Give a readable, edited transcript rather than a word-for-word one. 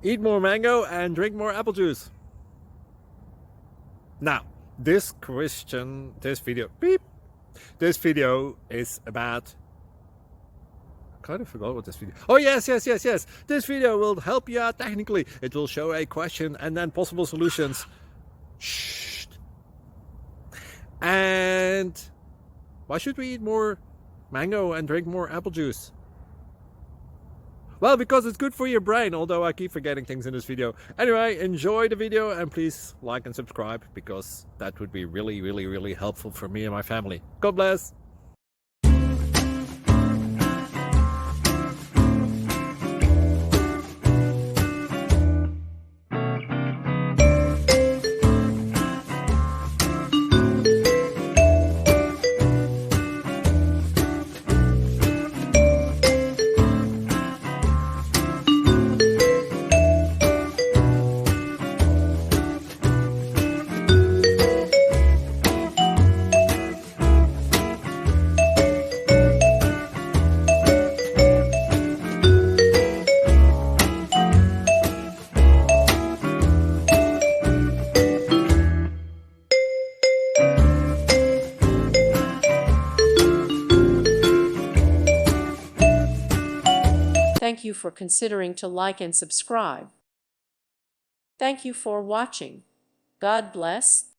Eat more mango and drink more apple juice. Now, this video is about, I kind of forgot what this video. Oh, yes. This video will help you out technically. It will show a question and then possible solutions. Shh. And why should we eat more mango and drink more apple juice? Well, because it's good for your brain, although I keep forgetting things in this video. Anyway, enjoy the video and please like and subscribe, because that would be really helpful for me and my family. God bless! Thank you for considering to like and subscribe. Thank you for watching. God bless.